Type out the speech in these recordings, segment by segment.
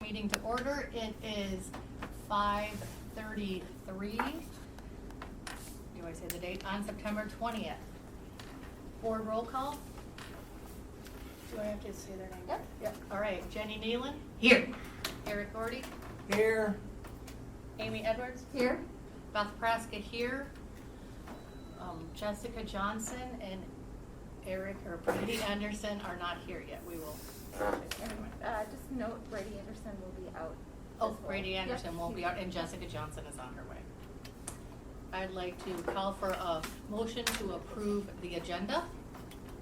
meeting to order. It is 5:33. Do I say the date? On September 20th. Board roll call? Do I have to say their name? Yep. All right, Jenny Nealon, Here. Eric Gordy, Here. Amy Edwards, Here. Beth Praska here, Jessica Johnson and Eric or Brady Anderson are not here yet. We will. Just note Brady Anderson will be out. Oh, as well. Brady Anderson Yep. won't be out, and Jessica Johnson is on her way. I'd like to call for a motion to approve the agenda.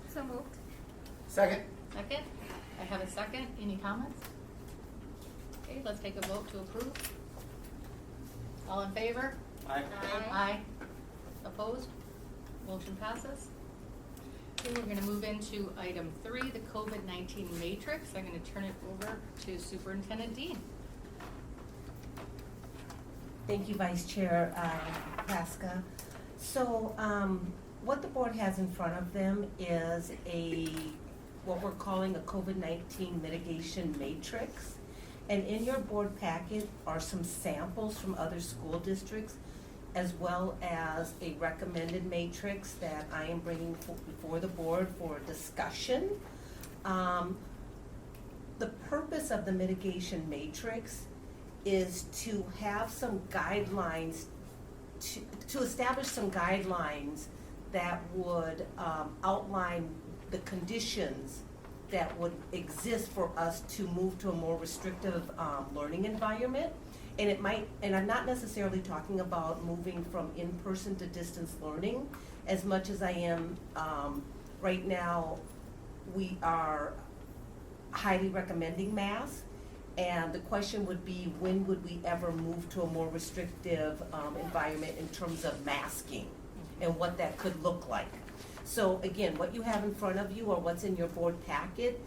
So moved. Second. Second? I have a second. Any comments? Okay, let's take a vote to approve. All in favor? Aye. Aye. Opposed? Motion passes. Okay, we're gonna move into item 3, the COVID-19 matrix. I'm gonna turn it over to Superintendent Dean. Thank you, Vice Chair Praska. So what the board has in front of them is what we're calling a COVID-19 mitigation matrix. And in your board packet are some samples from other school districts, as well as a recommended matrix that I am bringing before the board for discussion. The purpose of the mitigation matrix is to have some guidelines, to establish some guidelines that would outline the conditions that would exist for us to move to a more restrictive learning environment. And I'm not necessarily talking about moving from in-person to distance learning as much as I am, right now, we are highly recommending masks. And the question would be, when would we ever move to a more restrictive environment in terms of masking and what that could look like? So again, what you have in front of you or what's in your board packet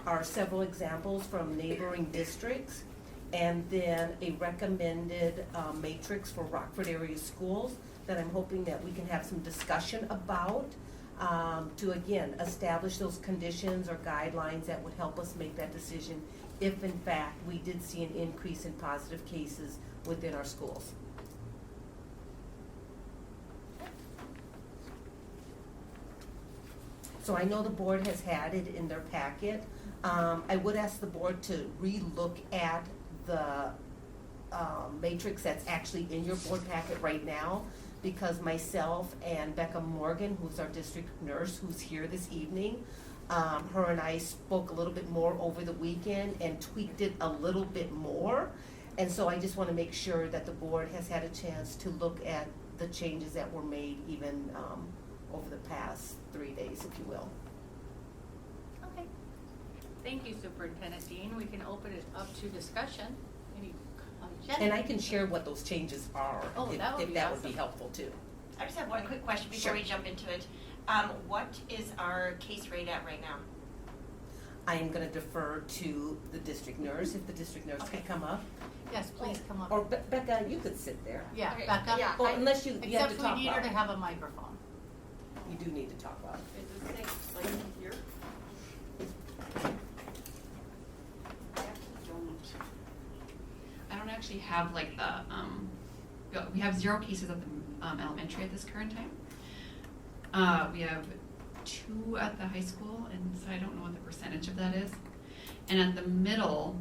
are several examples from neighboring districts, and then a recommended matrix for Rockford area schools that I'm hoping that we can have some discussion about to again establish those conditions or guidelines that would help us make that decision if in fact we did see an increase in positive cases within our schools. So I know the board has had it in their packet. I would ask the board to re-look at the matrix that's actually in your board packet right now, because myself and Becca Morgan, who's our district nurse, who's here this evening, her and I spoke a little bit more over the weekend and tweaked it a little bit more. And so I just want to make sure that the board has had a chance to look at the changes that were made even over the past 3 days, if you will. Okay. Thank you, Superintendent Dean. We can open it up to discussion. Any, Jenny? And I can share what those changes are, Oh, if that would if be that would awesome. be helpful too. I just have one quick question before Sure. we jump into it. What is our case rate at right now? I am gonna defer to the district nurse, if the district nurse Okay. could come up. Yes, please come up. Or Becca, you could sit there. Yeah, Okay, Becca. yeah. Well, unless you have Except to we talk need her loud. to have a microphone. You do need to talk loud. Is it like here? I don't actually have like we have 0 cases at the elementary at this current time. We have 2 at the high school, and so I don't know what the percentage of that is. And at the middle,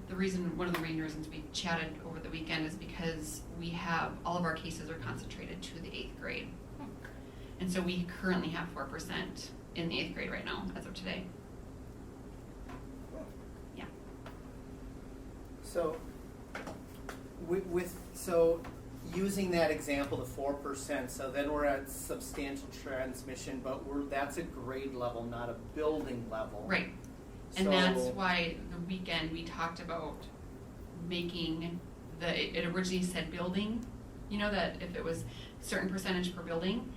one of the main reasons we chatted over the weekend is because we have, all of our cases are concentrated to the 8th grade. And so we currently have 4% in the 8th grade right now, as of today. Yeah. So, so using that example, the 4%, so then we're at substantial transmission, but that's a grade level, not a building level. Right. And So- that's why the weekend we talked about making it originally said building, that if it was certain percentage per building.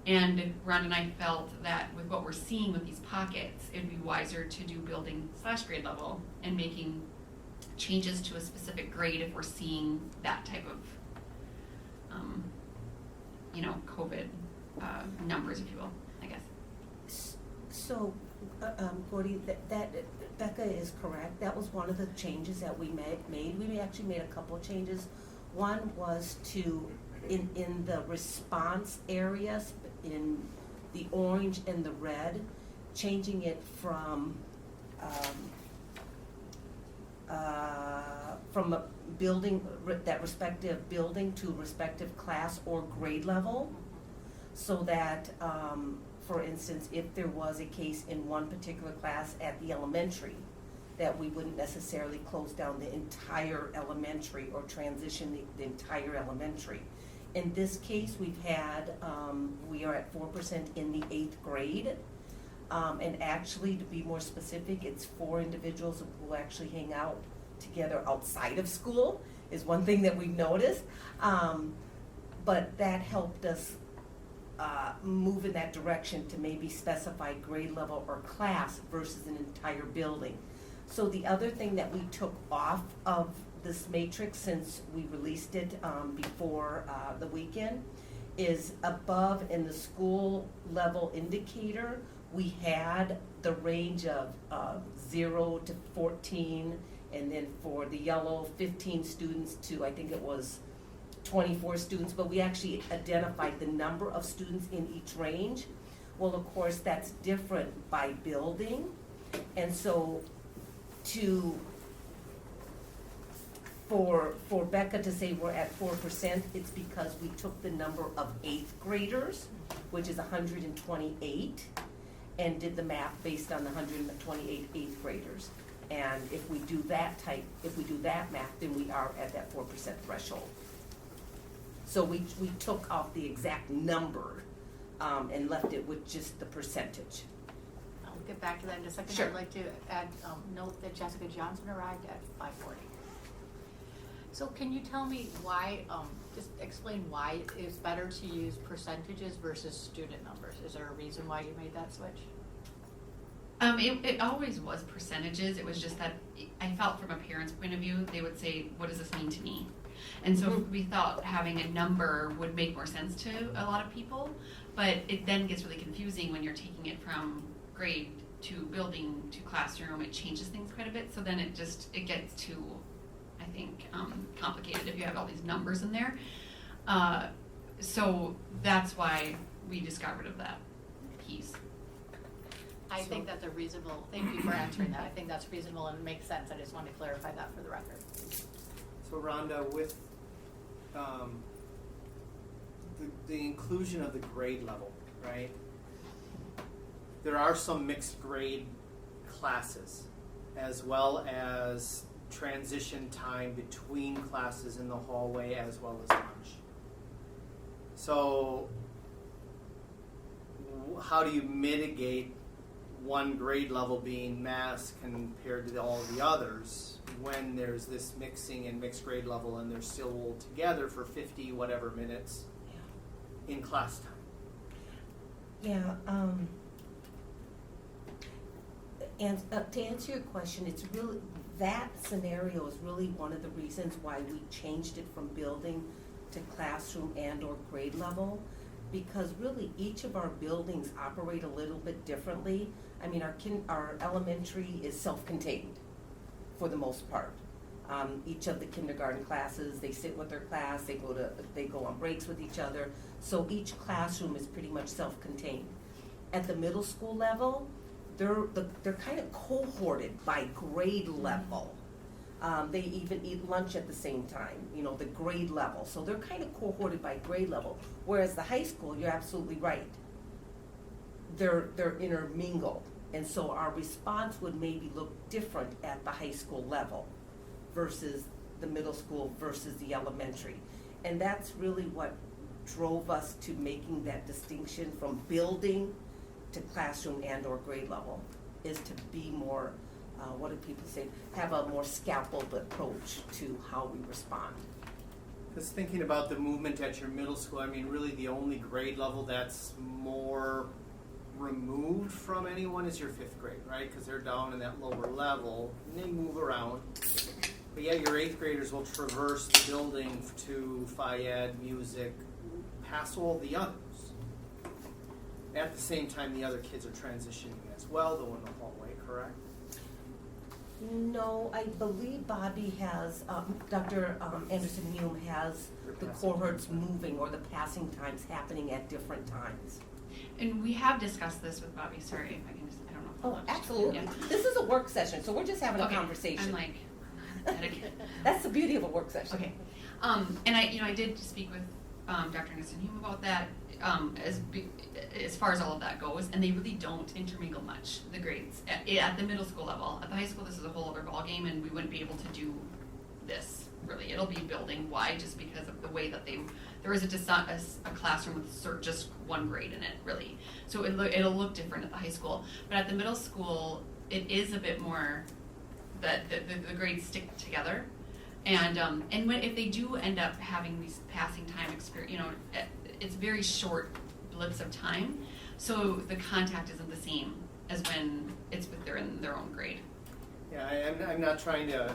And Rhonda and I felt that with what we're seeing with these pockets, it'd be wiser to do building / grade level and making changes to a specific grade if we're seeing that type of, COVID numbers, if you will, I guess. So Gordy, that Becca is correct. That was one of the changes that we made. We actually made a couple of changes. One was to, in the response areas, in the orange and the red, changing it from a building, that respective building to respective class or grade level, so that, for instance, if there was a case in one particular class at the elementary, that we wouldn't necessarily close down the entire elementary or transition the entire elementary. In this case, we've had, we are at 4% in the 8th grade. And actually, to be more specific, it's 4 individuals who actually hang out together outside of school, is one thing that we've noticed. But that helped us move in that direction to maybe specify grade level or class versus an entire building. So the other thing that we took off of this matrix since we released it before the weekend is above in the school level indicator, we had the range of 0 to 14, and then for the yellow, 15 students to, I think it was 24 students, but we actually identified the number of students in each range. Well, of course, that's different by building, and so for Becca to say we're at 4%, it's because we took the number of 8th graders, which is 128, and did the math based on the 128 8th graders. And if we do that math, then we are at that 4% threshold. So we took off the exact number and left it with just the percentage. I'll get back to that in a second. Sure. I'd like to add, note that Jessica Johnson arrived at 5:40. So can you tell me why, just explain why it's better to use percentages versus student numbers? Is there a reason why you made that switch? It always was percentages. It was just that I felt from a parent's point of view, they would say, what does this mean to me? And so we thought having a number would make more sense to a lot of people, but it then gets really confusing when you're taking it from grade to building to classroom. It changes things quite a bit, so then it gets too, I think, complicated if you have all these numbers in there. So that's why we just got rid of that piece. I think that's a reasonable, thank you for answering that. I think that's reasonable and makes sense. I just wanted to clarify that for the record. So Rhonda, with the inclusion of the grade level, right? There are some mixed grade classes, as well as transition time between classes in the hallway, as well as lunch. So how do you mitigate one grade level being mass compared to all of the others when there's this mixing and mixed grade level and they're still all together for 50 whatever minutes in class time? Yeah, and to answer your question, it's really, that scenario is really one of the reasons why we changed it from building to classroom and or grade level, because really each of our buildings operate a little bit differently. I mean, our elementary is self-contained for the most part. Each of the kindergarten classes, they sit with their class, they go on breaks with each other. So each classroom is pretty much self-contained. At the middle school level, they're kind of cohorted by grade level. They even eat lunch at the same time, the grade level. So they're kind of cohorted by grade level. Whereas the high school, you're absolutely right. They're intermingled. And so our response would maybe look different at the high school level versus the middle school versus the elementary. And that's really what drove us to making that distinction from building to classroom and or grade level, is to be more, what do people say, have a more scaffold approach to how we respond. Because thinking about the movement at your middle school, I mean, really the only grade level that's more removed from anyone is your 5th grade, right? Because they're down in that lower level and they move around. But yeah, your 8th graders will traverse the building to Phi Ed, music, past all the others. at the same time the other kids are transitioning as well, though, in the hallway, correct? No, I believe Bobby has, Dr. Anderson-Hume has the Passing cohorts times. moving or the passing times happening at different times. And we have discussed this with Bobby, sorry if I can just, I don't know if I Oh, want to- absolutely. Yeah. This is a work session, so we're just having a Okay, conversation. I'm like, etiquette. That's the beauty of a work session. Okay, and I did speak with, Dr. Anderson-Hume about that, as far as all of that goes, and they really don't intermingle much, the grades, at the middle school level. At the high school, this is a whole other ballgame, and we wouldn't be able to do this, really. It'll be building wide, just because of the way that there is a classroom with just one grade in it, really. So it'll look different at the high school, but at the middle school, it is a bit more that the grades stick together. And if they do end up having these passing time experience, it's very short blips of time, so the contact isn't the same as when they're in their own grade. Yeah, I'm not trying to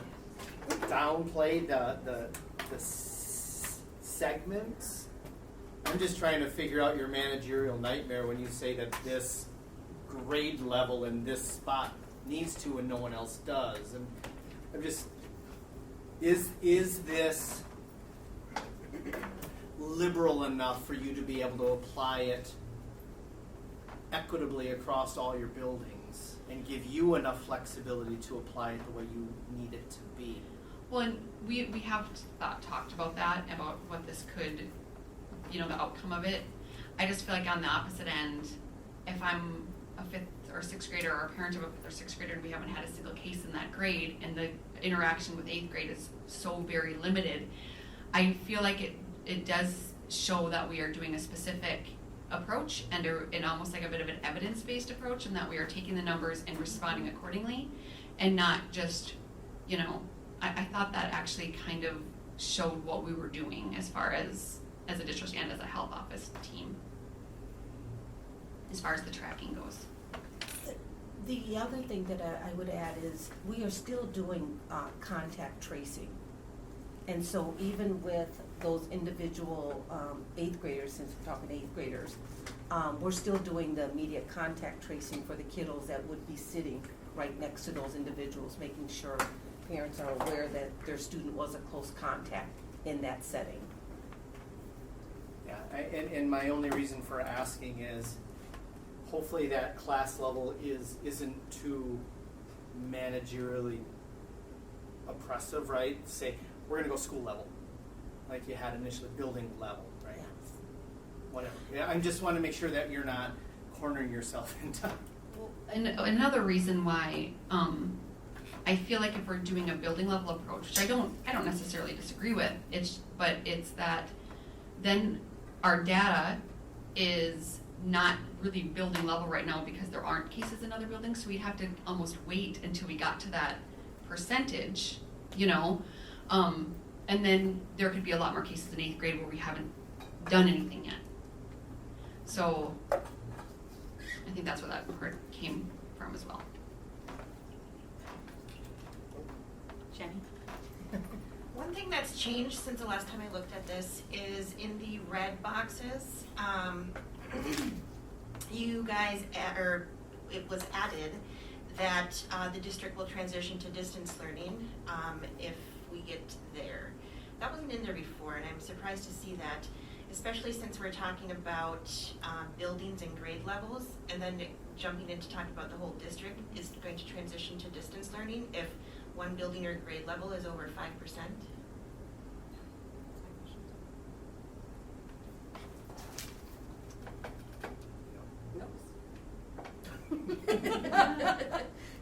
downplay the segments. I'm just trying to figure out your managerial nightmare when you say that this grade level in this spot needs to and no one else does. And I'm just, is this liberal enough for you to be able to apply it equitably across all your buildings and give you enough flexibility to apply it the way you need it to be? Well, and we have talked about that, about what this could, the outcome of it. I just feel like on the opposite end, if I'm a 5th or 6th grader or a parent of a 5th or 6th grader and we haven't had a single case in that grade and the interaction with 8th grade is so very limited, I feel like it does show that we are doing a specific approach and almost like a bit of an evidence-based approach, and that we are taking the numbers and responding accordingly, and not just, I thought that actually kind of showed what we were doing as far as a district and as a health office team, as far as the tracking goes. The other thing that I would add is we are still doing contact tracing. And so even with those individual 8th graders, since we're talking 8th graders, we're still doing the immediate contact tracing for the kiddos that would be sitting right next to those individuals, making sure parents are aware that their student was a close contact in that setting. Yeah, and my only reason for asking is hopefully that class level isn't too managerially oppressive, right? Say, we're gonna go school level, like you had initially, building level, right? Yes. Whatever. Yeah, I just want to make sure that you're not cornering yourself into. And another reason why I feel like if we're doing a building level approach, which I don't necessarily disagree with, it's that then our data is not really building level right now because there aren't cases in other buildings, so we'd have to almost wait until we got to that percentage, and then there could be a lot more cases in 8th grade where we haven't done anything yet. So I think that's where that part came from as well. Jenny? One thing that's changed since the last time I looked at this is in the red boxes, you guys, it was added that the district will transition to distance learning if we get there. That wasn't in there before, and I'm surprised to see that, especially since we're talking about buildings and grade levels, and then jumping into talking about the whole district is going to transition to distance learning if one building or grade level is over 5%.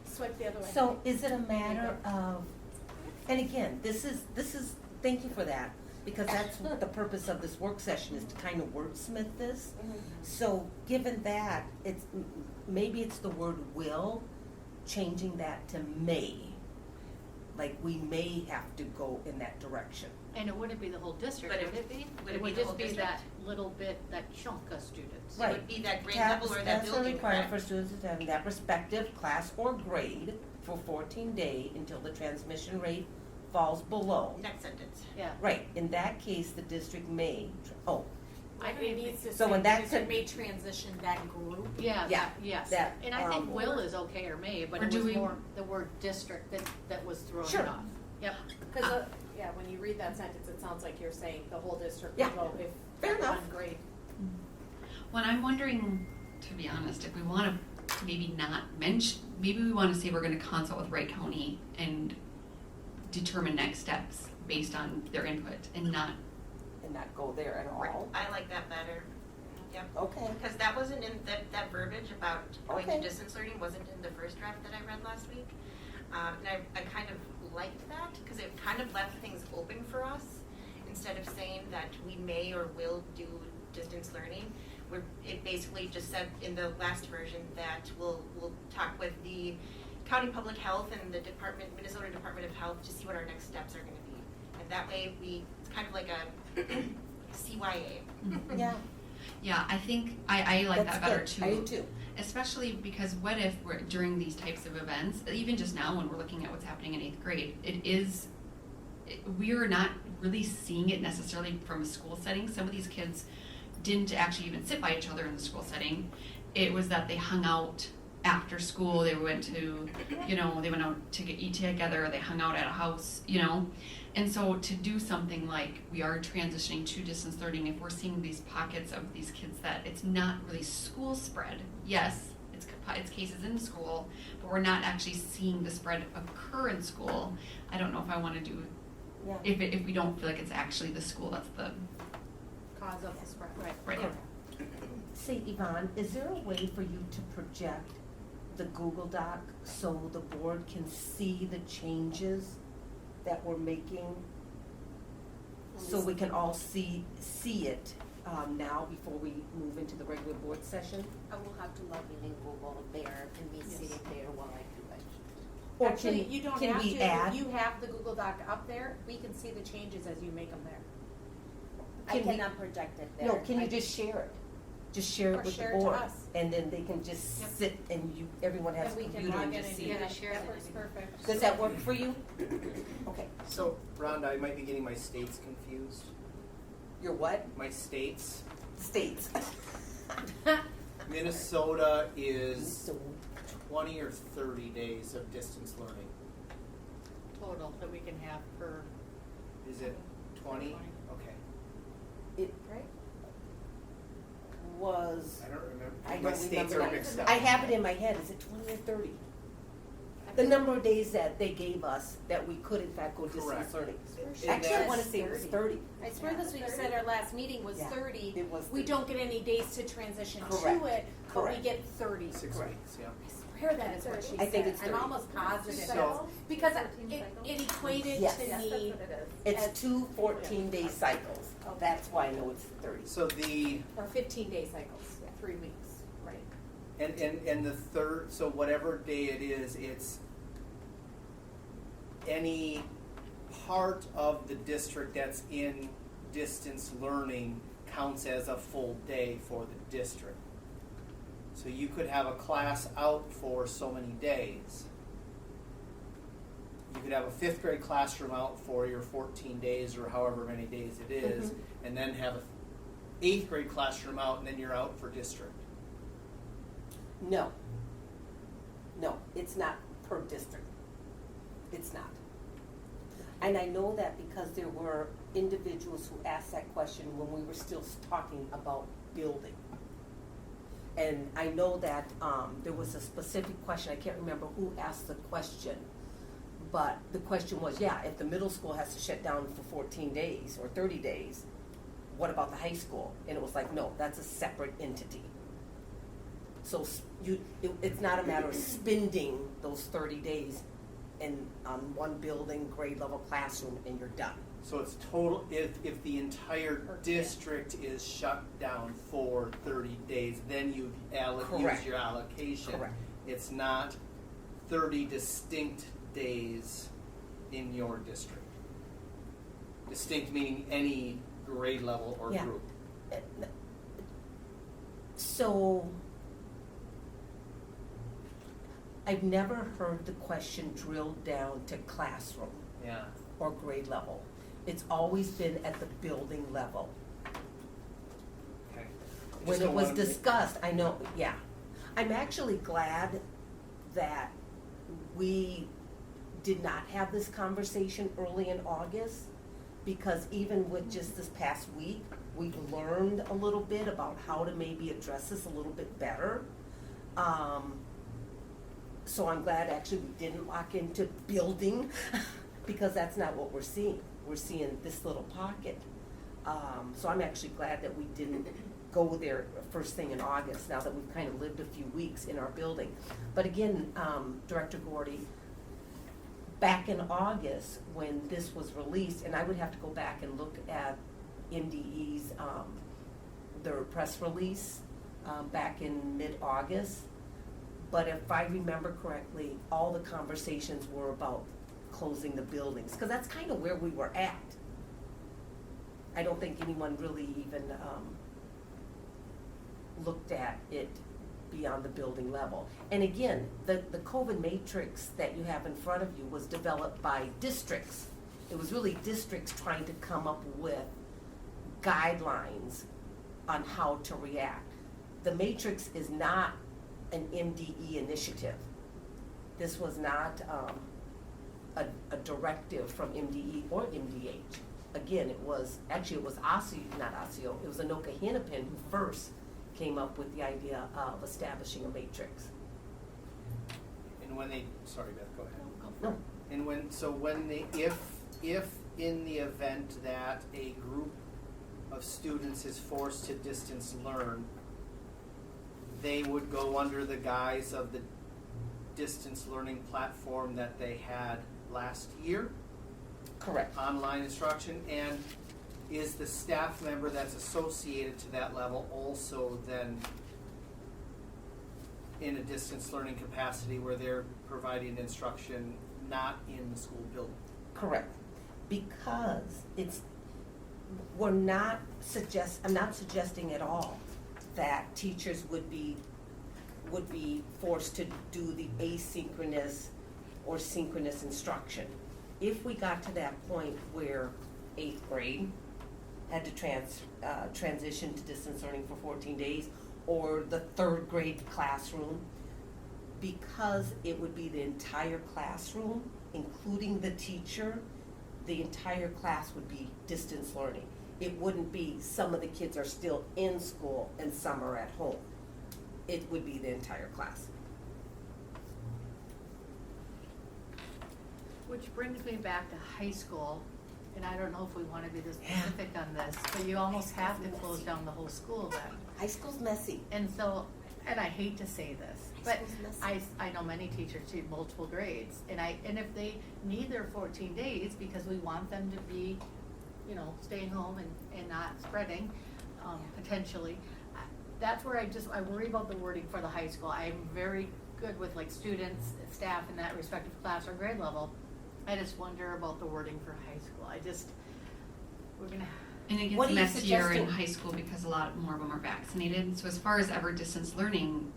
Swipe the other way. So is it a matter of, and again, this is, thank you for that, because that's what the purpose of this work session is, to kind of wordsmith this. So given that, maybe it's the word will, changing that to may. Like, we may have to go in that direction. And it wouldn't be the whole district, But would it be? would it It would be the just whole be district? that little bit, that chunk of students. It would be that grade level or that That's building, required correct? for students to have that respective class or grade for 14 days until the transmission rate falls below. Next sentence. Yeah. Right, in that case, the district may, I don't It even needs to So say when that user could- may transition that group. Yeah, Yeah, that, yes. that, And I think um, will is okay or may, but Or it do was we- more the word district that was throwing Sure. it off. Yep. Cause, yeah, when you read that sentence, it sounds like you're saying the whole district Yeah. will go if Fair that enough. one grade. Well, I'm wondering, to be honest, if we want to maybe not mention, maybe we want to say we're going to consult with Wright County and determine next steps based on their input and not, And not go there at all? I like that better. Yep. Okay. Because that wasn't in, that verbiage about going to Okay. distance learning wasn't in the first draft that I read last week. And I kind of liked that because it kind of left things open for us. Instead of saying that we may or will do distance learning, it basically just said in the last version that we'll talk with the County Public Health and the Minnesota Department of Health to see what our next steps are gonna be. And that way it's kind of like a CYA. Yeah. yeah, I think, I like That's that better good. too. I do too. Especially because what if we're, during these types of events, even just now when we're looking at what's happening in 8th grade, we're not really seeing it necessarily from a school setting. Some of these kids didn't actually even sit by each other in the school setting. It was that they hung out after school, they went to, they went out to eat together, they hung out at a house, And so to do something like we are transitioning to distance learning, if we're seeing these pockets of these kids that it's not really school spread, yes, it's cases in school, but we're not actually seeing the spread occur in school. I don't know if I want to do, Yeah. if we don't feel like it's actually the school that's the, Cause of the spread. right. Say, Yvonne, is there a way for you to project the Google Doc so the board can see the changes that we're making? So we can all see it now before we move into the regular board session? I will have to log in Google there and be sitting there while I do it. Or Actually, can- you don't can have we to, add- if you have the Google Doc up there, we can see the changes as you make them there. I Can we- cannot project it there. No, can you just share it? Just share Or it with the share it to board? us. And then they can just Yep. sit and everyone has a And we can computer log and in just and see do it. Yeah, that. share That it. works perfect. Does that work for you? Okay. So, Rhonda, I might be getting my states confused. Your what? My states. States. Minnesota is So, 20 or 30 days of distance learning. Total that we can have per. Is it 20? 20. Okay. it Right? was, I don't remember. I My don't states remember are that. mixed up. I have it in my head, is it 20 or 30? The number of days that they gave us that we could in fact go distance Correct. learning. And Actually, I that's- wanna say it was 30. I swear this week said our last meeting was Yeah, 30. it was We 30. don't get any days to transition Correct. to it, but we Correct. get 30. 6 Correct. weeks, yeah. I swear that is what she said. I think it's 30. I'm almost positive. So- Because 13 it cycles? equated Yes. to Yes, that's me, what it is. It's At- 2 14-day cycles. Okay. That's why I know it's 30. So the, or 15-day cycles, 3 weeks, right? and the third, so whatever day it is, it's any part of the district that's in distance learning counts as a full day for the district. So you could have a class out for so many days. You could have a 5th grade classroom out for your 14 days or however many days it is, and then have a 8th grade classroom out, and then you're out for district. No. No, it's not per district. It's not. And I know that because there were individuals who asked that question when we were still talking about building. And I know that there was a specific question, I can't remember who asked the question, but the question was, yeah, if the middle school has to shut down for 14 days or 30 days, what about the high school? And it was like, no, that's a separate entity. So it's not a matter of spending those 30 days on one building, grade level classroom, and you're done. So it's total, if the entire district is shut down for 30 days, then you Correct. use your allocation. Correct. It's not 30 distinct days in your district. Distinct meaning any grade level or Yeah. group. So I've never heard the question drilled down to classroom Yeah. or grade level. It's always been at the building level. when Just it don't was wanna make- discussed, I know, yeah. I'm actually glad that we did not have this conversation early in August, because even with just this past week, we've learned a little bit about how to maybe address this a little bit better. So I'm glad actually we didn't lock into building, because that's not what we're seeing. We're seeing this little pocket. So I'm actually glad that we didn't go there first thing in August, now that we've kind of lived a few weeks in our building. But again, Director Gordy, back in August, when this was released, and I would have to go back and look at MDE's, their press release, back in mid-August. But if I remember correctly, all the conversations were about closing the buildings, because that's kind of where we were at. I don't think anyone really even looked at it beyond the building level. And again, the COVID matrix that you have in front of you was developed by districts. It was really districts trying to come up with guidelines on how to react. The matrix is not an MDE initiative. This was not a directive from MDE or MDH. Again, it was OSSEO, not OSSEO, it was Anoka Hennepin who first came up with the idea of establishing a matrix. And when they, sorry Beth, go ahead. Go for No, it. And when they, if in the event that a group of students is forced to distance learn, they would go under the guise of the distance learning platform that they had last year, correct. online instruction, and is the staff member that's associated to that level also then in a distance learning capacity where they're providing instruction not in the school building? Correct, because I'm not suggesting at all that teachers would be forced to do the asynchronous or synchronous instruction. If we got to that point where 8th grade had to transition to distance learning for 14 days, or the 3rd grade classroom, because it would be the entire classroom, including the teacher, the entire class would be distance learning. It wouldn't be some of the kids are still in school and some are at home. It would be the entire class. Which brings me back to high school, and I don't know if we want to be this specific on this, but you almost have to close down the whole school then. High school's messy. And so, and I hate to say this, but High school's messy. I know many teachers teach multiple grades, and if they need their 14 days because we want them to be, staying home and not spreading, potentially, that's where I worry about the wording for the high school. I'm very good with like students, staff in that respective class or grade level. I just wonder about the wording for high school. We're gonna. And it What gets are you messier in suggesting? high school because a lot more of them are vaccinated. So as far as ever distance learning,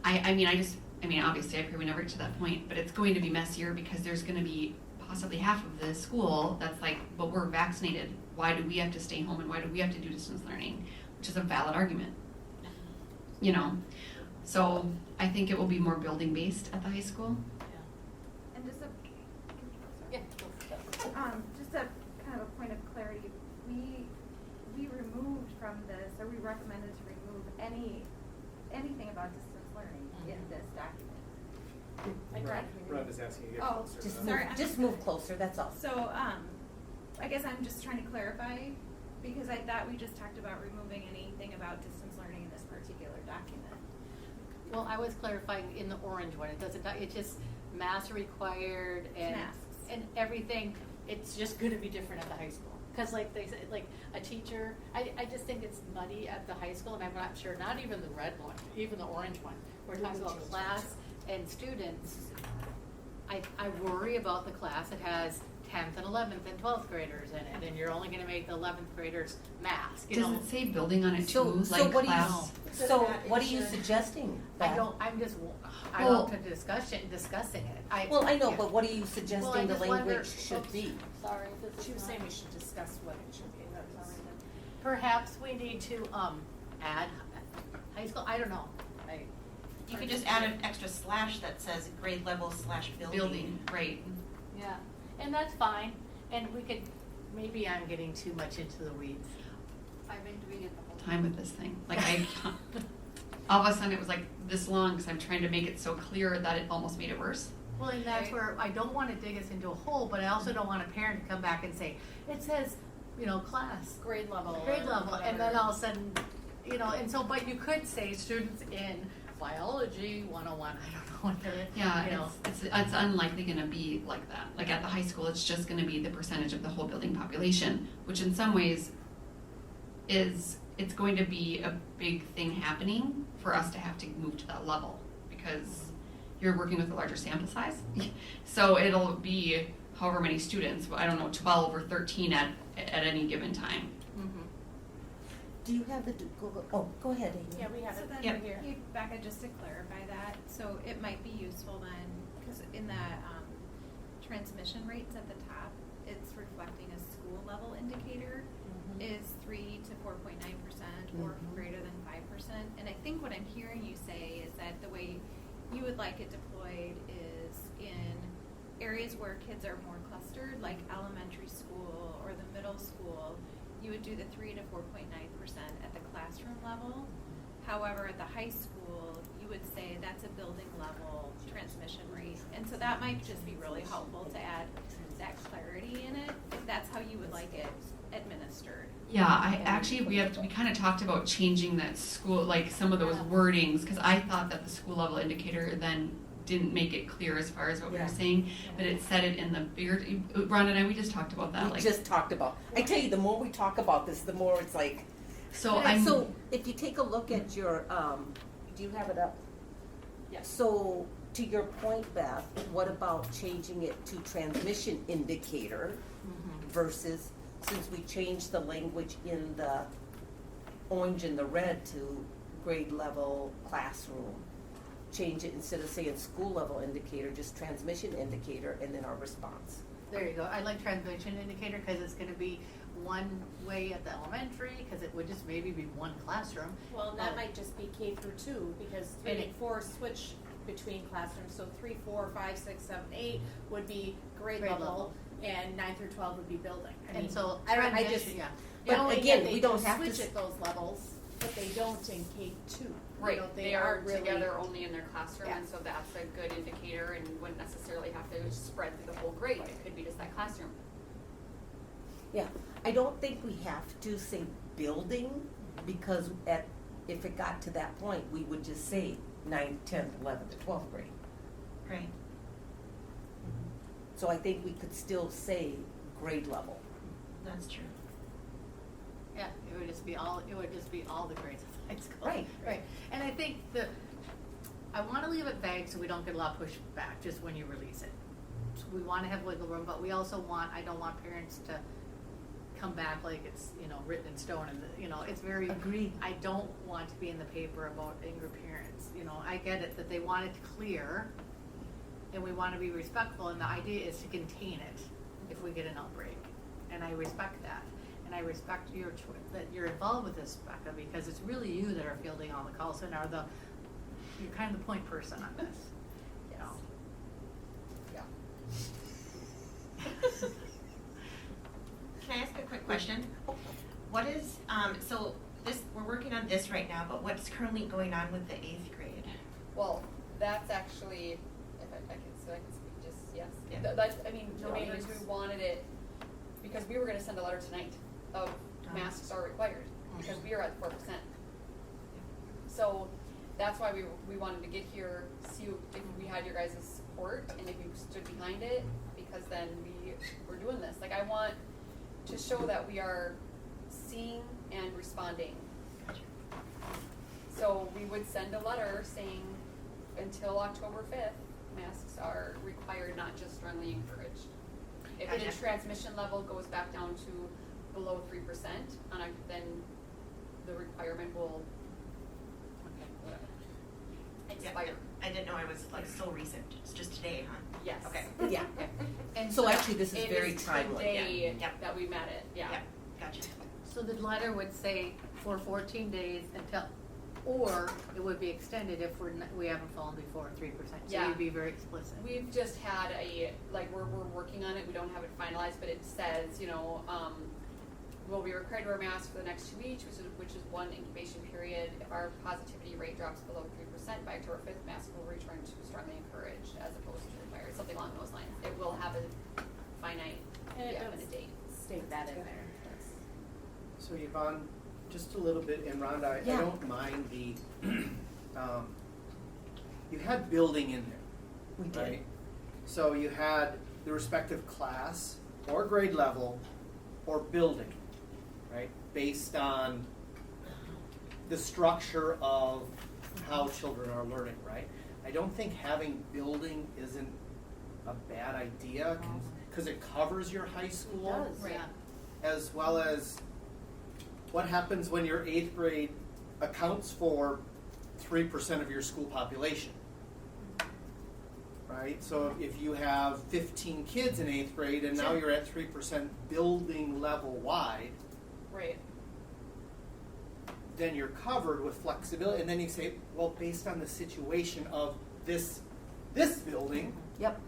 I mean, obviously I pray we never get to that point, but it's going to be messier because there's going to be possibly half of the school that's like, but we're vaccinated. Why do we have to stay home and why do we have to do distance learning? Which is a valid argument, So I think it will be more building based at the high school. And just Yeah. Go for it. just a kind of a point of clarity, we removed from this, or we recommended to remove anything about distance learning in this document. Rhonda's asking you to get Oh, closer. Just to move, Sorry, just move closer, that's all. So, I guess I'm just trying to clarify, because I thought we just talked about removing anything about distance learning in this particular document. Well, I was clarifying in the orange one, it's just mask required and. Masks. And everything, it's just gonna be different at the high school. Cause like they said, like a teacher, I just think it's muddy at the high school, and I'm not sure, not even the red one, even the orange one. We're talking about class and students. I worry about the class that has 10th and 11th and 12th graders in it, and you're only gonna make the 11th graders mask, Does it say building on it So too, what like do you, class? so what are you suggesting? Beth? I'm Well- open to discussing it. Well, I know, yeah. but what are you Well, I suggesting the just wonder- language should be? Sorry, this is She was not- saying we should discuss what it should be. Perhaps we need to add high school, I don't know. You could just add an extra slash that says grade level / Building, right. Yeah, and that's fine, and we could, maybe I'm getting too much into the weeds. I've been doing it the whole time with this thing. Like all of a sudden it was like this long because I'm trying to make it so clear that it almost made it worse. Well, and that's where I don't wanna dig us into a hole, but I also don't want a parent to come back and say, it says, class. Grade level. Grade or level, and then whatever. all of a sudden, and so, but you could say students in biology 101, I don't know what they're, Yeah, it's unlikely gonna be like that. Like at the high school, it's just gonna be the percentage of the whole building population, which in some ways it's going to be a big thing happening for us to have to move to that level because you're working with a larger sample size. So it'll be however many students, I don't know, 12 or 13 at any given time. Do you have the Google, go ahead, Amy. Yeah, we have So it then, right here. hey, Becca, just to clarify that, so it might be useful then, because in the transmission rates at the top, it's reflecting a school level indicator is 3 to 4.9% or greater than 5%. And I think what I'm hearing you say is that the way you would like it deployed is in areas where kids are more clustered, like elementary school or the middle school, you would do the 3 to 4.9% at the classroom level. However, at the high school, you would say that's a building level transmission rate. And so that might just be really helpful to add that clarity in it, if that's how you would like it administered. Yeah, we kind of talked about changing that school, like some of those wordings, because I thought that the school level indicator then didn't make it clear as far as what we were saying, but it said it in the bigger, Rhonda and I, we just talked about that. We just talked about, I tell you, the more we talk about this, the more it's like. So So if you take a look at your, do you have it up? Yes. So to your point, Beth, what about changing it to transmission indicator versus, since we changed the language in the orange and the red to grade level classroom, change it instead of saying school level indicator, just transmission indicator, and then our response. There you go, I like transmission indicator, cause it's gonna be one way at the elementary, cause it would just maybe be one classroom. Well, and that might just be K through 2, because 3 And and 4 switch between classrooms, so 3, 4, 5, 6, 7, 8 would be grade Grade level, level. and 9 through 12 would be building. I And mean, so I just, transition, yeah. But knowing again, that they we don't can have to switch s- at those levels, but they don't in K2. Right, You know, they are really, together only in their classroom, Yeah. and so that's a good indicator and wouldn't necessarily have to spread through the whole grade, it could be just that classroom. Yeah, I don't think we have to say building, because if it got to that point, we would just say 9th, 10th, 11th, 12th grade. Right. So I think we could still say grade level. That's true. Yeah, it would just be all the grades of high school. Right. Right, and I think I wanna leave it vague so we don't get a lot of pushback just when you release it. So we wanna have wiggle room, but we also I don't want parents to come back like it's, written in stone and, it's very. Agreed. I don't want to be in the paper about angry parents, I get it, that they want it clear, and we wanna be respectful, and the idea is to contain it if we get an outbreak. And I respect that. And I respect your that you're involved with this, Becca, because it's really you that are fielding all the calls and you're kind of the point person on this, Yeah. Can I ask a quick question? What is, so we're working on this right now, but what's currently going on with the 8th grade? Well, that's actually, if I can speak, just, yes. Yeah. That's, the main reason we wanted it, because we were gonna send a letter tonight of masks are required, because we are at 4%. So that's why we wanted to get here, see if we had your guys' support, and if you stood behind it, because then we're doing this. Like, I want to show that we are seeing and responding. So we would send a letter saying, until October 5th, masks are required, not just strongly encouraged. If the Gotcha. transmission level goes back down to below 3%, then the requirement will expire. I didn't know I was so recent. It's just today, huh? Yes. Okay. Yeah. And So actually, this is It very is timely. today Yeah. that we met it, yeah. Yep, gotcha. So the letter would say for 14 days until Or it would be extended if we haven't fallen below 3%. So Yeah. you'd be very explicit. We've just had we're working on it, we don't have it finalized, but it says, we'll be required to wear masks for the next 2 weeks, which is one incubation period. If our positivity rate drops below 3% by October 5th, masks will return to strongly encouraged as opposed to required, something along those lines. It will have a finite, And it definite does date. state that in there. So Yvonne, just a little bit, and Rhonda, I Yeah. don't mind the, you had building in there. We did. Right? So you had the respective class or grade level or building, right? Based on the structure of how children are learning, right? I don't think having building isn't a bad idea because it covers your high school does. Right. as well as what happens when your 8th grade accounts for 3% of your school population. Right? So if you have 15 kids in 8th grade and now Sure. you're at 3% building level wide, Right. then you're covered with flexibility. And then you say, well, based on the situation of this building, Yep.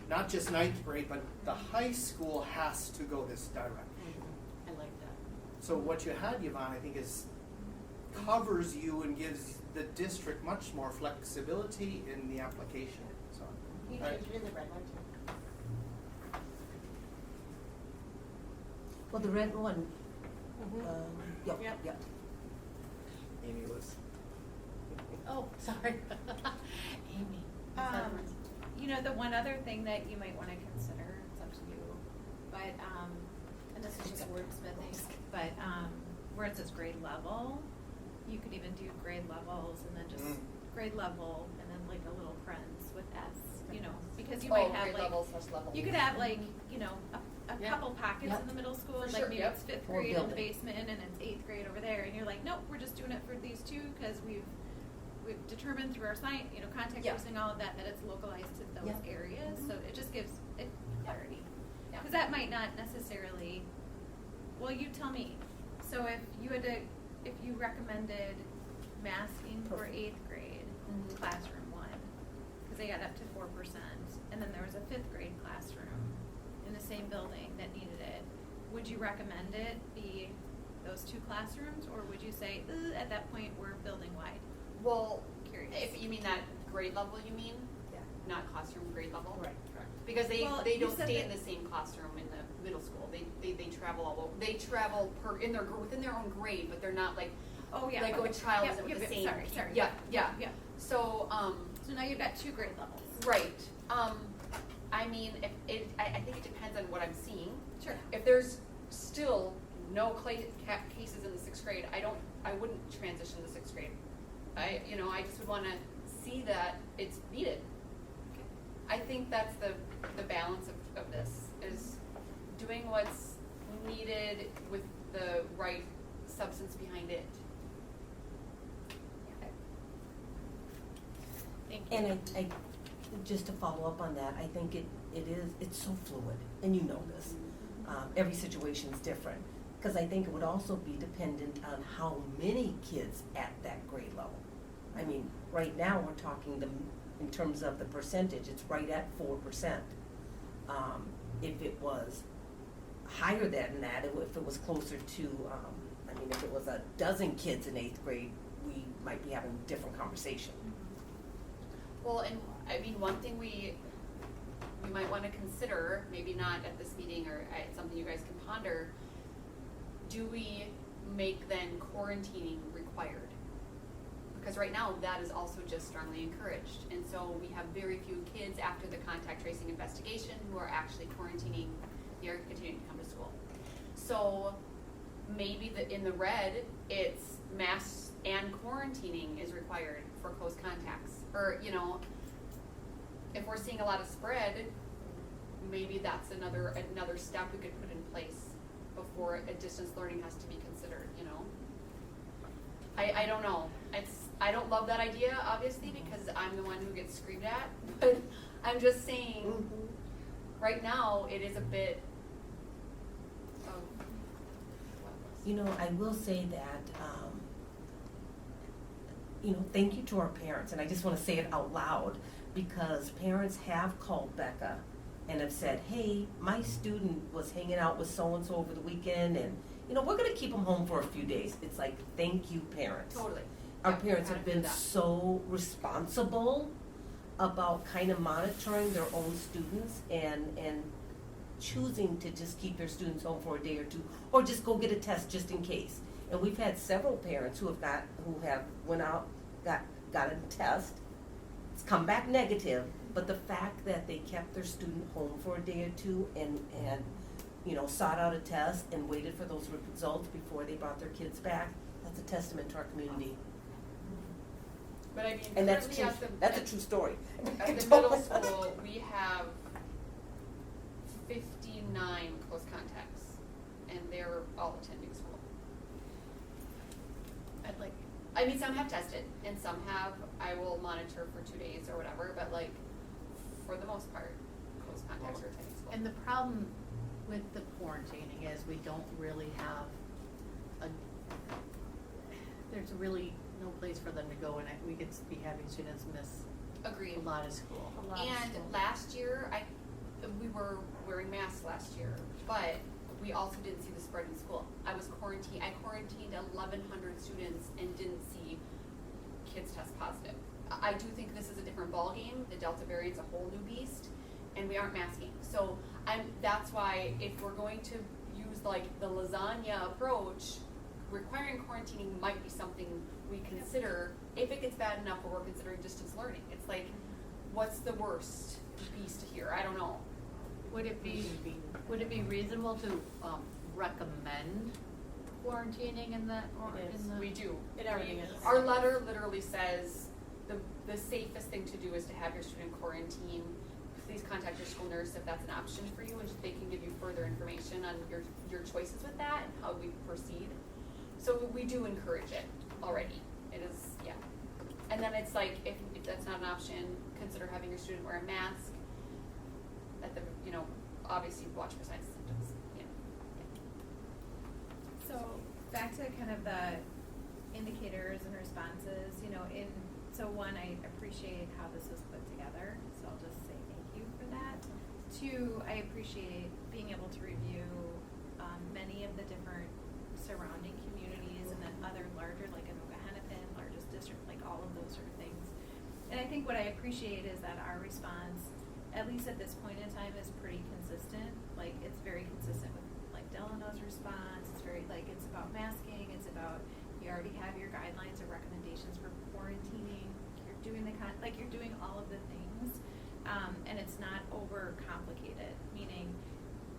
not just 9th grade, but the high school has to go this direction. I like that. So what you had, Yvonne, I think is covers you and gives the district much more flexibility in the application. So, You right. changed it in the red one too. Well, the red one, yep, Yep. yep. Amy was. Oh, sorry. Amy. The one other thing that you might wanna consider, it's up to you, but, and this is just wordsmithing, but, where it says grade level, you could even do grade levels and then just grade level and then like a little parenthesis with S, because you might have grade like, level / level. you could have like, a Yeah. couple pockets Yep. in the middle school, For like sure, maybe yep. it's 5th Or grade in the building. basement and it's 8th grade over there, and you're like, nope, we're just doing it for these two, cause we've determined through our science, contact Yeah. tracing, all of that it's localized to those Yeah. areas, so it just gives it clarity. Yeah. Cause that might not necessarily, well, you tell me, so if you recommended masking for 8th grade, Mhm. classroom 1, cause they got up to 4%, and then there was a 5th grade classroom in the same building that needed it, would you recommend it be those 2 classrooms, or would you say, at that point, we're building wide? Well, Curious. if you mean that grade level, you mean? Yeah. Not classroom grade level? Right. Correct. Because they Well, you don't said stay in that- the same classroom in the middle school. They travel all over. They travel within their own grade, but they're not like, Oh, yeah. like okay. a child Yep, isn't with yep, the yep, same. Sorry. Yeah, yeah. Yeah. So, So now you've got 2 grade levels. right. I mean, I think it depends on what I'm seeing. Sure. If there's still no cases in the 6th grade, I wouldn't transition to 6th grade. I just would wanna see that it's needed. I think that's the balance of this, is doing what's needed with the right substance behind it. Thank you. And I, just to follow up on that, I think it's so fluid, and you know this. Every situation's different, because I think it would also be dependent on how many kids at that grade level. I mean, right now, we're talking in terms of the percentage, it's right at 4%. If it was higher than that, if it was closer to, if it was a dozen kids in 8th grade, we might be having a different conversation. Well, and I mean, one thing we might want to consider, maybe not at this meeting or at something you guys can ponder, do we make then quarantining required? Because right now that is also just strongly encouraged, and so we have very few kids after the contact tracing investigation who are actually quarantining, they are continuing to come to school. So maybe in the red, it's masks and quarantining is required for close contacts. Or, if we're seeing a lot of spread, maybe that's another step we could put in place before a distance learning has to be considered, I don't know. I don't love that idea, obviously, because I'm the one who gets screamed at, but I'm just saying, right now, it is a bit of I will say that thank you to our parents, and I just wanna say it out loud, because parents have called Becca and have said, hey, my student was hanging out with so-and-so over the weekend, and, we're gonna keep them home for a few days. It's like, thank you, parents. Totally. Our Yeah, parents gotta have do been that. so responsible about kind of monitoring their own students and choosing to just keep their students home for a day or two, or just go get a test just in case. And we've had several parents who have went out, got a test, it's come back negative, but the fact that they kept their student home for a day or two and sought out a test and waited for those results before they brought their kids back, that's a testament to our community. But I mean, And that's currently true, at the. that's a true story. At the middle school, we have 59 close contacts, and they're all attending school. I mean, some have tested, and some have, I will monitor for 2 days or whatever, but like, for the most part, close contacts are attending school. And the problem with the quarantining is we don't really have there's really no place for them to go, and we could be having students miss Agreed. a lot of school. And last year, we were wearing masks last year, but we also didn't see the spread in school. I quarantined 1,100 students and didn't see kids test positive. I do think this is a different ballgame. The Delta variant's a whole new beast, and we aren't masking. So that's why if we're going to use like the lasagna approach, requiring quarantining might be something we consider if it gets bad enough where we're considering distance learning. It's like, what's the worst beast here? I don't know. Would it be reasonable to recommend quarantining in that, or in the? We do. Everything is. Our letter literally says the safest thing to do is to have your student quarantine. Please contact your school nurse if that's an option for you, and they can give you further information on your choices with that and how we proceed. So we do encourage it already. It is, yeah. And then it's like, if that's not an option, consider having your student wear a mask. Obviously watch for signs and symptoms. Yeah. So back to kind of the indicators and responses, so one, I appreciate how this was put together, so I'll just say thank you for that. Two, I appreciate being able to review many of the different surrounding communities and then other larger, like Anoka-Hennepin, largest district, like all of those sort of things. And I think what I appreciate is that our response, at least at this point in time, is pretty consistent. Like, it's very consistent with like Delano's response. It's very it's about masking. It's about, you already have your guidelines or recommendations for quarantining. You're doing you're doing all of the things, and it's not over complicated. Meaning,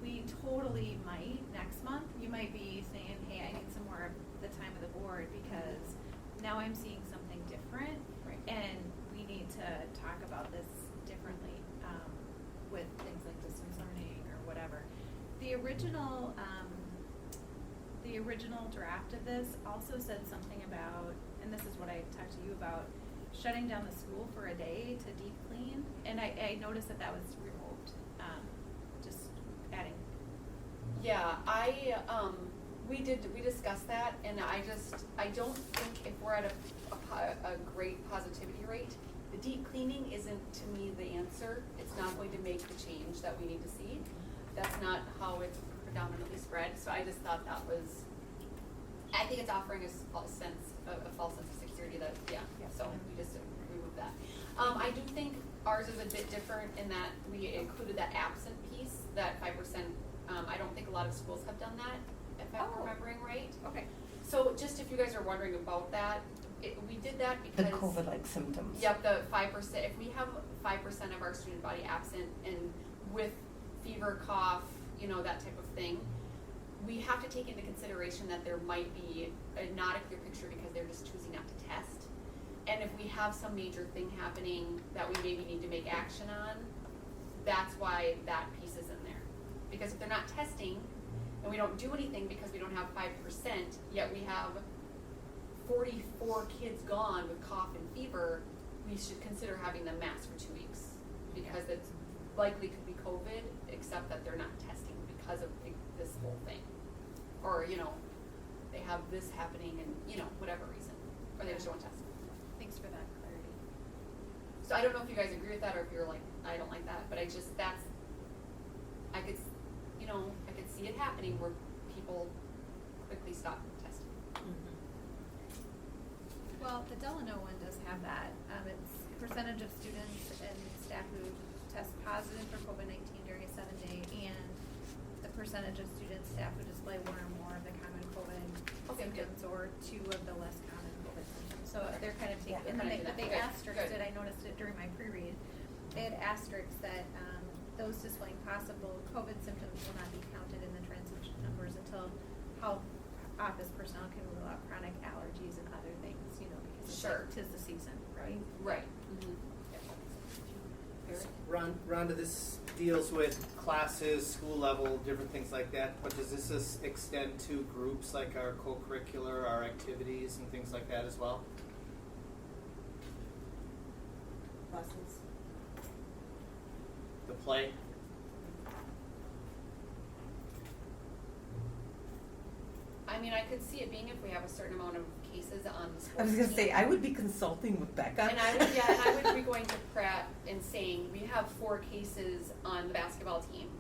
we totally might next month. You might be saying, "Hey, I need some more of the time of the board because now I'm seeing something different, Right. and we need to talk about this differently." With things like distance learning or whatever. The original draft of this also said something about, and this is what I talked to you about, shutting down the school for a day to deep clean, and I noticed that was removed. Just adding. Yeah, we discussed that, and I don't think if we're at a great positivity rate, the deep cleaning isn't to me the answer. It's not going to make the change that we need to see. That's not how it's predominantly spread. So I just thought I think it's offering a false sense of security that, so we just removed that. I do think ours is a bit different in that we included that absent piece, that 5%. I don't think a lot of schools have done that, if I'm remembering right. Okay. So just if you guys are wondering about that, we did that The because COVID-like symptoms. Yep, the 5%. If we have 5% of our student body absent and with fever, cough, that type of thing, we have to take into consideration that there might be not a clear picture because they're just choosing not to test. And if we have some major thing happening that we maybe need to make action on, that's why that piece is in there. Because if they're not testing and we don't do anything because we don't have 5%, yet we have 44 kids gone with cough and fever, we should consider having them masked for 2 weeks because it's likely could be COVID, except that they're not testing because of this whole thing. Or, they have this happening and, whatever reason, or they just don't test. So I don't know if you guys agree with that, or if you're like, I don't like that, but I just, I could see it happening where people quickly stop testing. Well, the Delano one does have that. It's percentage of students and staff who test positive for COVID-19 during a 7-day, and the percentage of students, staff who display one or more of the common COVID symptoms or two of the less common COVID symptoms. So they're kind of taking, Yeah. and then Kinda do they that. asterisked Good. it, I noticed it during my pre-read. They had asterisks that those displaying possible COVID symptoms will not be counted in the transmission numbers until health office personnel can rule out chronic allergies and other things, because it's Sure. like 'tis the season, right? Right. Rhonda, this deals with classes, school level, different things like that, but does this extend to groups like our co-curricular, our activities and things like that as well? Buses. The play? I mean, I could see it being if we have a certain amount of cases on the sports I was gonna team. say, I would be consulting with Becca. And I would be going to Pratt and saying, we have 4 cases on the basketball team.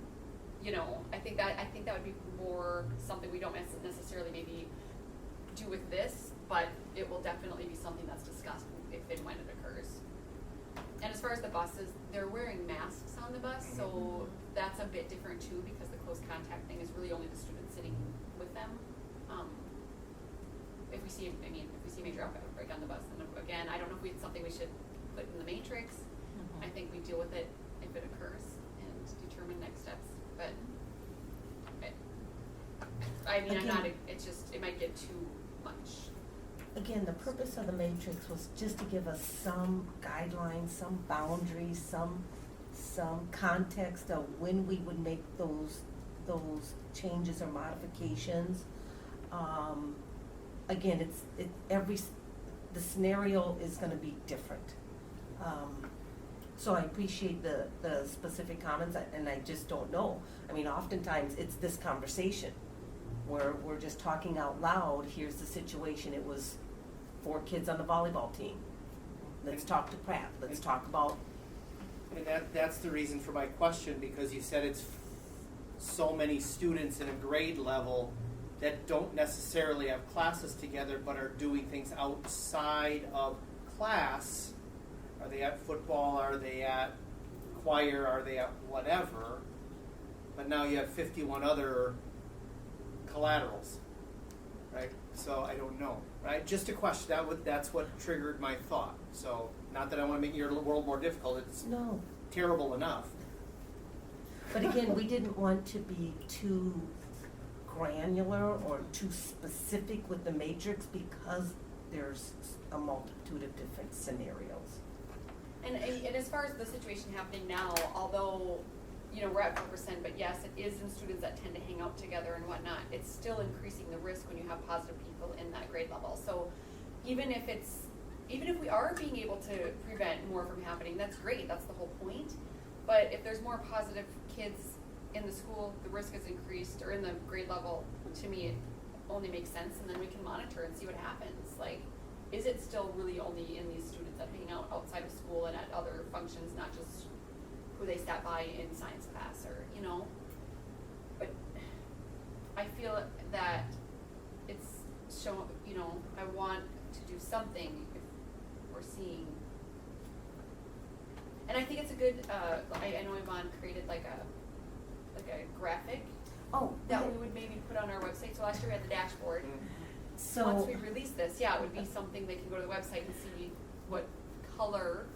I think that would be more something we don't necessarily maybe do with this, but it will definitely be something that's discussed if and when it occurs. And as far as the buses, they're wearing masks on the bus, so that's a bit different too, because the close contact thing is really only the student sitting with them. If we see a major outbreak on the bus, then again, I don't know if it's something we should put in the matrix. I think we deal with it if it occurs and determine next steps. But it might get too much. Again, the purpose of the matrix was just to give us some guidelines, some boundaries, some context of when we would make those changes or modifications. Again, the scenario is gonna be different. So I appreciate the specific comments, and I just don't know. I mean, oftentimes it's this conversation where we're just talking out loud, here's the situation, it was 4 kids on the volleyball team. Let's talk to Pratt, let's talk about. And that's the reason for my question, because you said it's so many students in a grade level that don't necessarily have classes together but are doing things outside of class. Are they at football? Are they at choir? Are they at whatever? But now you have 51 other collaterals, right? So I don't know, right? Just a question. That's what triggered my thought. So not that I want to make your world more difficult. It's No. terrible enough. But again, we didn't want to be too granular or too specific with the matrix because there's a multitude of different scenarios. And as far as the situation happening now, although, we're at 4%, but yes, it is in students that tend to hang out together and whatnot, it's still increasing the risk when you have positive people in that grade level. So even if we are being able to prevent more from happening, that's great, that's the whole point. But if there's more positive kids in the school, the risk is increased, or in the grade level, to me, it only makes sense, and then we can monitor and see what happens. Like, is it still really only in these students that hang out outside of school and at other functions, not just who they sat by in science class, or, but I feel that it's shown, I want to do something if we're seeing, and I think it's a good, I know Yvonne created like a graphic that we would maybe put on our website. So last year we had the dashboard. So Once we release this, it would be something they can go to the website and see what color,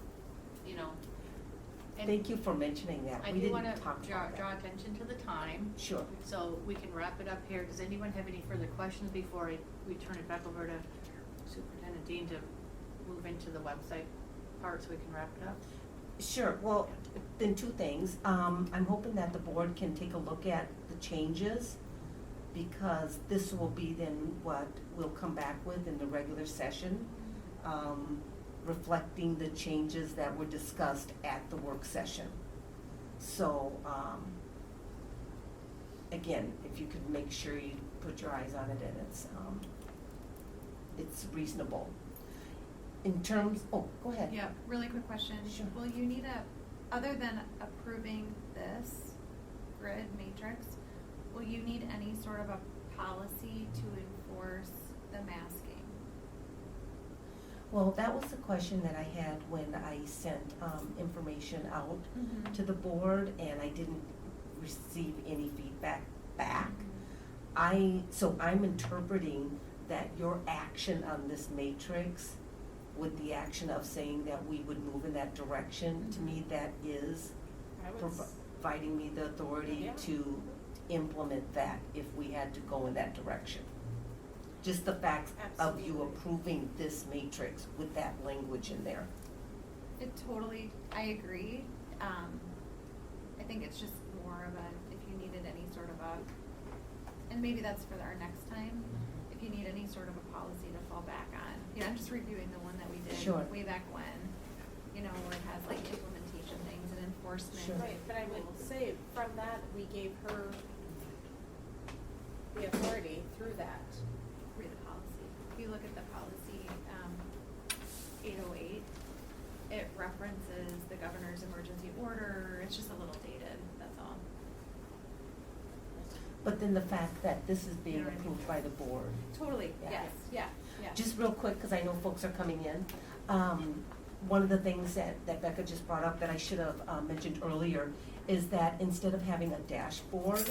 And thank you for mentioning that. I We do didn't want to talk about draw that. attention to the time, Sure. so we can wrap it up here. Does anyone have any further questions before we turn it back over to Superintendent Dean to move into the website part so we can wrap it up? Sure, well, then 2 things. I'm hoping that the board can take a look at the changes, because this will be then what we'll come back with in the regular session, reflecting the changes that were discussed at the work session. So, again, if you could make sure you put your eyes on it and it's reasonable. in terms, oh, go ahead. Yeah, really quick question. Sure. Will you need other than approving this grid matrix, will you need any sort of a policy to enforce the masking? Well, that was the question that I had when I sent information out Mhm. to the board, and I didn't receive any feedback back. So I'm interpreting that your action on this matrix with the action of saying that we would move in that direction, to me, that is providing me the authority to implement that if we had to go in that direction. Just the fact of you Absolutely. approving this matrix with that language in there. I agree. I think it's just more of if you needed any sort of and maybe that's for our next time, if you need any sort of a policy to fall back on. You know, I'm just reviewing the one that we did Sure. way back when, you know, where it has like implementation things and enforcement. Sure. Right, but I would rules. say from that, we gave her the authority through that. Read the policy. If you look at the policy, 808, it references the governor's emergency order. It's just a little dated, that's all. But then the fact that this is being You know what I mean? approved by the board. Totally, Yeah. yes, yeah, yeah. Just real quick, because I know folks are coming in. One of the things that Becca just brought up that I should have mentioned earlier is that instead of having a dashboard,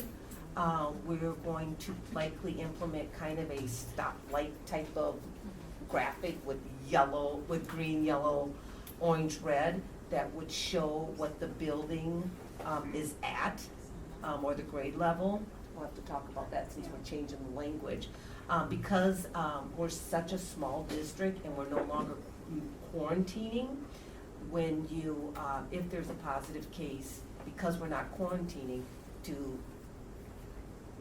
we're going to likely implement kind of a stoplight type of graphic with green, yellow, orange, red, that would show what the building is at, or the grade level. We'll have to talk about that since we're changing the language. Because we're such a small district and we're no longer quarantining, when you, if there's a positive case, because we're not quarantining,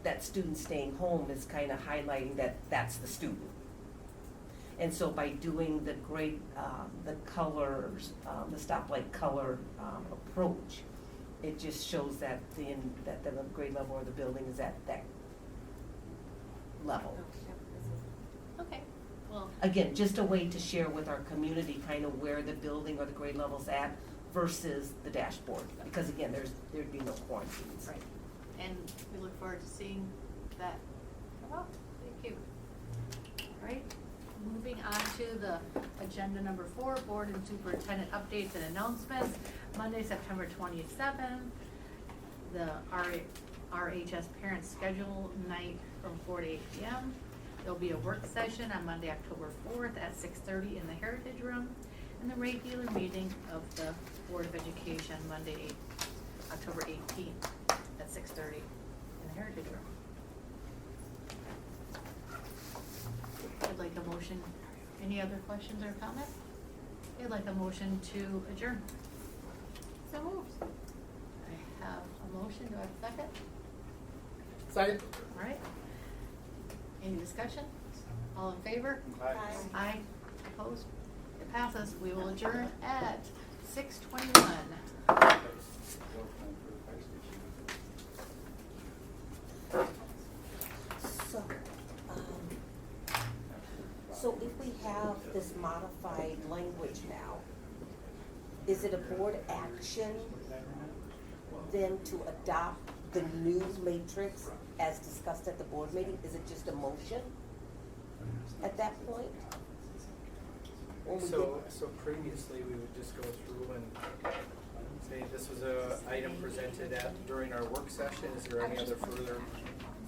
that student staying home is kind of highlighting that that's the student. And so by doing the grade, the colors, the stoplight color approach, it just shows that the grade level or the building is at that level. Okay, well, Again, just a way to share with our community kind of where the building or the grade level's at versus the dashboard. Because again, there'd be no quarantines. right, and we look forward to seeing that come out. Thank you. All right, moving on to the agenda number 4, board and superintendent updates and announcements. Monday, September 27th, the RHS parent schedule night from 4 to 8 p.m. There'll be a work session on Monday, October 4th at 6:30 in the Heritage Room, and the regular meeting of the Board of Education Monday, October 18th at 6:30 in the Heritage Room. I'd like a motion. Any other questions or comments? I'd like a motion to adjourn. So moved. I have a motion. Do I have a second? Second. All right. Any discussion? All in favor? Aye. Aye. Opposed? It passes. We will adjourn at 6:21. So if we have this modified language now, is it a board action then to adopt the new matrix as discussed at the board meeting? Is it just a motion at that point? When we So previously, we would just go through and say this was a item presented during our work session. Is there any other further